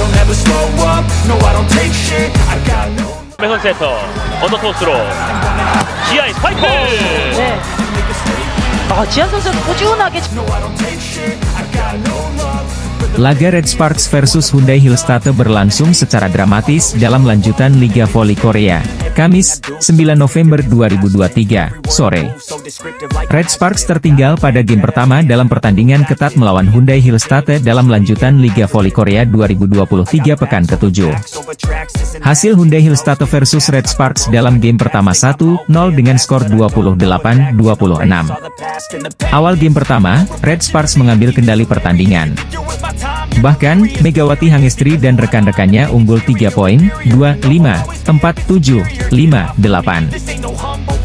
I'll never slow up, no I don't take shit, I got no. 매선 세터 언더토스로 지하의 스파이크. 네. 지한 선수는 꾸준하게. Laga Red Sparks versus Hyundai Hillstatte berlangsung secara dramatis dalam lanjutan Liga Voli Korea, Kamis, 9 November 2023, sore. Red Sparks tertinggal pada game pertama dalam pertandingan ketat melawan Hyundai Hillstatte dalam lanjutan Liga Voli Korea 2023 pekan ke-7. Hasil Hyundai Hillstatte versus Red Sparks dalam game pertama 1-0 dengan skor 28-26. Awal game pertama, Red Sparks mengambil kendali pertandingan. Bahkan, Megawati Hangestri dan rekan-rekannya unggul 3 poin, 2-5, 4-7, 5-8.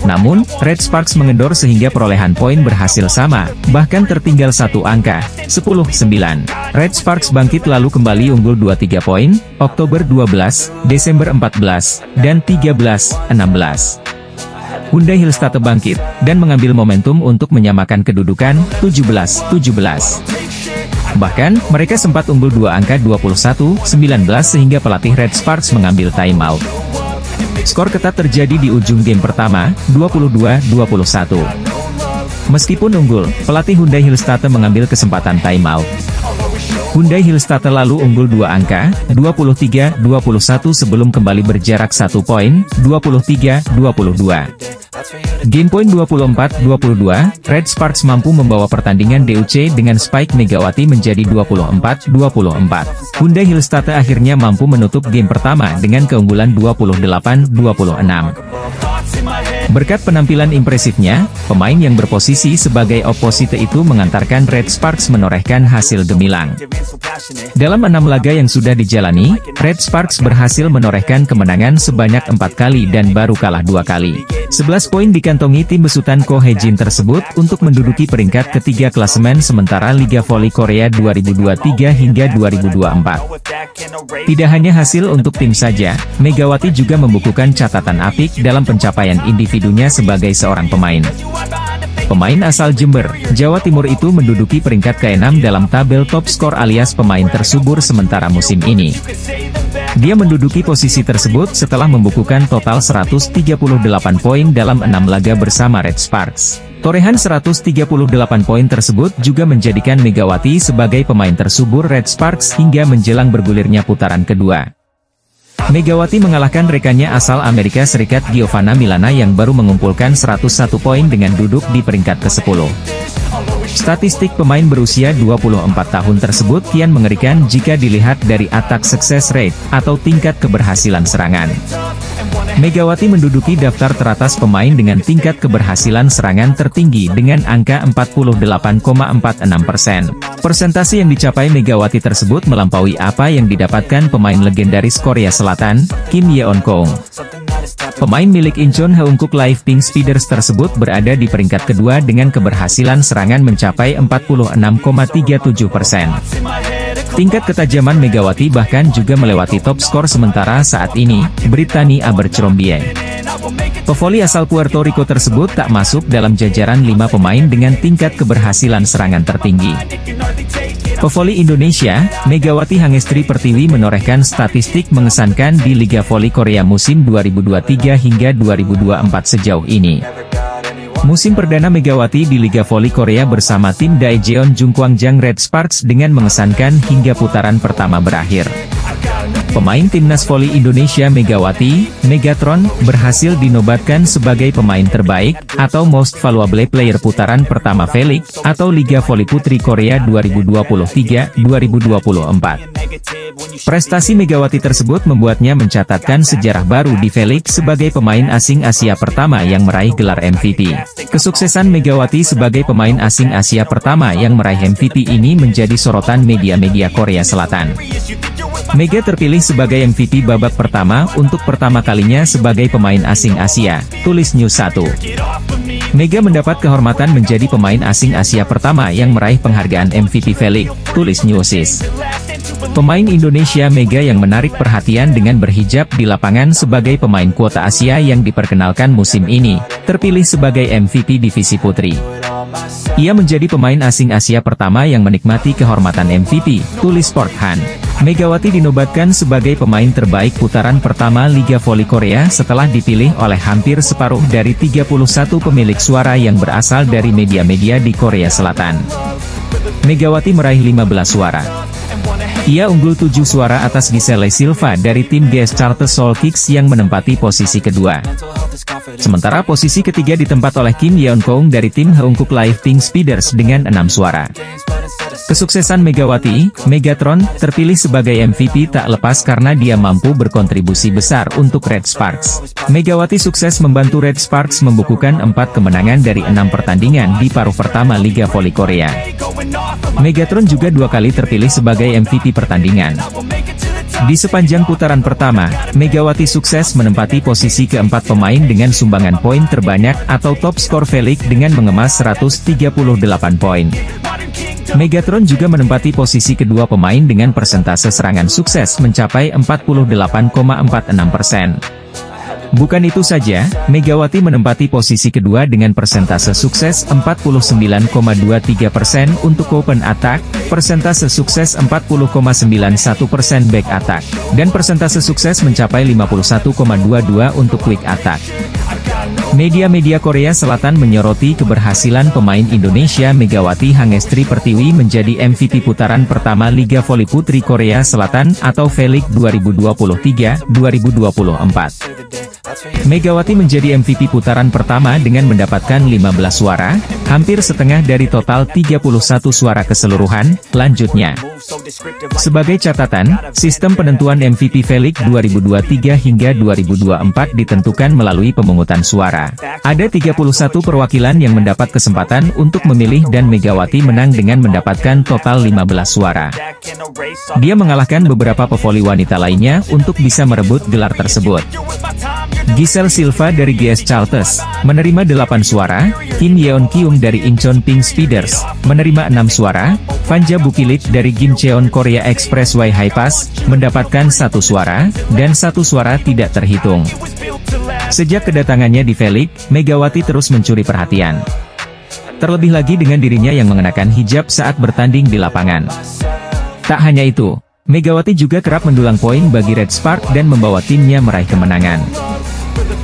Namun, Red Sparks mengendor sehingga perolehan poin berhasil sama, bahkan tertinggal satu angka, 10-9. Red Sparks bangkit lalu kembali unggul 23 poin, Oktober 12, Desember 14, dan 13-16. Hyundai Hillstatte bangkit, dan mengambil momentum untuk menyamakan kedudukan, 17-17. Bahkan, mereka sempat unggul 2 angka 21-19 sehingga pelatih Red Sparks mengambil timeout. Skor ketat terjadi di ujung game pertama, 22-21. Meskipun unggul, pelatih Hyundai Hillstatte mengambil kesempatan timeout. Hyundai Hillstatte lalu unggul 2 angka, 23-21 sebelum kembali berjarak 1 poin, 23-22. Game point 24-22, Red Sparks mampu membawa pertandingan DUC dengan spike Megawati menjadi 24-24. Hyundai Hillstatte akhirnya mampu menutup game pertama dengan keunggulan 28-26. Berkat penampilan impresifnya, pemain yang berposisi sebagai opposite itu mengantarkan Red Sparks menorehkan hasil gemilang. Dalam 6 laga yang sudah dijalani, Red Sparks berhasil menorehkan kemenangan sebanyak 4 kali dan baru kalah 2 kali. 11 poin dikantongi tim besutan Ko Hae-jin tersebut untuk menduduki peringkat ketiga klasemen sementara Liga Voli Korea 2023 hingga 2024. Tidak hanya hasil untuk tim saja, Megawati juga membukukan catatan apik dalam pencapaian individunya sebagai seorang pemain. Pemain asal Jember, Jawa Timur itu menduduki peringkat ke-6 dalam tabel top skor alias pemain tersubur sementara musim ini. Dia menduduki posisi tersebut setelah membukukan total 138 poin dalam 6 laga bersama Red Sparks. Torehan 138 poin tersebut juga menjadikan Megawati sebagai pemain tersubur Red Sparks hingga menjelang bergulirnya putaran kedua. Megawati mengalahkan rekannya asal Amerika Serikat Giovanna Milana yang baru mengumpulkan 101 poin dengan duduk di peringkat ke-10. Statistik pemain berusia 24 tahun tersebut kian mengerikan jika dilihat dari attack success rate, atau tingkat keberhasilan serangan. Megawati menduduki daftar teratas pemain dengan tingkat keberhasilan serangan tertinggi dengan angka 48,46%. Persentase yang dicapai Megawati tersebut melampaui apa yang didapatkan pemain legendaris Korea Selatan, Kim Yeon-kong. Pemain milik Incheon Haeunkook Live Pink Speeders tersebut berada di peringkat kedua dengan keberhasilan serangan mencapai 46,37%. Tingkat ketajaman Megawati bahkan juga melewati top skor sementara saat ini, Brittany Abercrombie. Pevoli asal Puerto Rico tersebut tak masuk dalam jajaran 5 pemain dengan tingkat keberhasilan serangan tertinggi. Pevoli Indonesia, Megawati Hangestri Pertiwi menorehkan statistik mengesankan di Liga Voli Korea musim 2023 hingga 2024 sejauh ini. Musim perdana Megawati di Liga Voli Korea bersama tim Daejeon Jungkwangjang Red Sparks dengan mengesankan hingga putaran pertama berakhir. Pemain timnas voli Indonesia Megawati, Megatron, berhasil dinobatkan sebagai pemain terbaik, atau Most Valuable Player putaran pertama V-League, atau Liga Voli Putri Korea 2023-2024. Prestasi Megawati tersebut membuatnya mencatatkan sejarah baru di V-League sebagai pemain asing Asia pertama yang meraih gelar MVP. Kesuksesan Megawati sebagai pemain asing Asia pertama yang meraih MVP ini menjadi sorotan media-media Korea Selatan. Mega terpilih sebagai MVP babak pertama untuk pertama kalinya sebagai pemain asing Asia, tulis News 1. Mega mendapat kehormatan menjadi pemain asing Asia pertama yang meraih penghargaan MVP V-League, tulis Newsis. Pemain Indonesia Mega yang menarik perhatian dengan berhijab di lapangan sebagai pemain kuota Asia yang diperkenalkan musim ini, terpilih sebagai MVP Divisi Putri. Ia menjadi pemain asing Asia pertama yang menikmati kehormatan MVP, tulis Sporthan. Megawati dinobatkan sebagai pemain terbaik putaran pertama Liga Voli Korea setelah dipilih oleh hampir separuh dari 31 pemilik suara yang berasal dari media-media di Korea Selatan. Megawati meraih 15 suara. Ia unggul 7 suara atas Giselle Silva dari tim GS Charles Seoul Kicks yang menempati posisi kedua. Sementara posisi ketiga ditempat oleh Kim Yeon Kong dari tim Haeunkook Lifting Speeders dengan 6 suara. Kesuksesan Megawati, Megatron, terpilih sebagai MVP tak lepas karena dia mampu berkontribusi besar untuk Red Sparks. Megawati sukses membantu Red Sparks membukukan 4 kemenangan dari 6 pertandingan di paruh pertama Liga Voli Korea. Megatron juga 2 kali terpilih sebagai MVP pertandingan. Di sepanjang putaran pertama, Megawati sukses menempati posisi keempat pemain dengan sumbangan poin terbanyak atau top skor V-League dengan mengemas 138 poin. Megatron juga menempati posisi kedua pemain dengan persentase serangan sukses mencapai 48,46%. Bukan itu saja, Megawati menempati posisi kedua dengan persentase sukses 49,23% untuk open attack, persentase sukses 40,91% back attack, dan persentase sukses mencapai 51,22% untuk quick attack. Media-media Korea Selatan menyoroti keberhasilan pemain Indonesia Megawati Hangestri Pertiwi menjadi MVP putaran pertama Liga Voli Putri Korea Selatan atau V-League 2023-2024. Megawati menjadi MVP putaran pertama dengan mendapatkan 15 suara, hampir setengah dari total 31 suara keseluruhan. Lanjutnya, sebagai catatan, sistem penentuan MVP V-League 2023 hingga 2024 ditentukan melalui pemungutan suara. Ada 31 perwakilan yang mendapat kesempatan untuk memilih dan Megawati menang dengan mendapatkan total 15 suara. Dia mengalahkan beberapa pevoli wanita lainnya untuk bisa merebut gelar tersebut. Giselle Silva dari GS Charles menerima 8 suara, Kim Yeon Kyung dari Incheon Pink Speeders menerima 6 suara, Vanja Bukilit dari Gimcheon Korea Expressway Hi-Pass mendapatkan 1 suara, dan 1 suara tidak terhitung. Sejak kedatangannya di V-League, Megawati terus mencuri perhatian. Terlebih lagi dengan dirinya yang mengenakan hijab saat bertanding di lapangan. Tak hanya itu, Megawati juga kerap mendulang poin bagi Red Spark dan membawa timnya meraih kemenangan.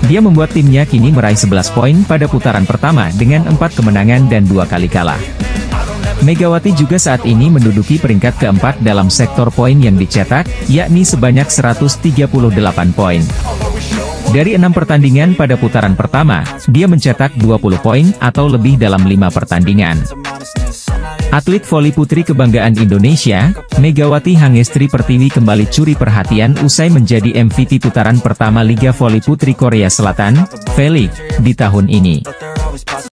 Dia membuat timnya kini meraih 11 poin pada putaran pertama dengan 4 kemenangan dan 2 kali kalah. Megawati juga saat ini menduduki peringkat keempat dalam sektor poin yang dicetak, yakni sebanyak 138 poin. Dari 6 pertandingan pada putaran pertama, dia mencetak 20 poin atau lebih dalam 5 pertandingan. Atlet voli putri kebanggaan Indonesia, Megawati Hangestri Pertiwi kembali curi perhatian usai menjadi MVP putaran pertama Liga Voli Putri Korea Selatan, V-League, di tahun ini.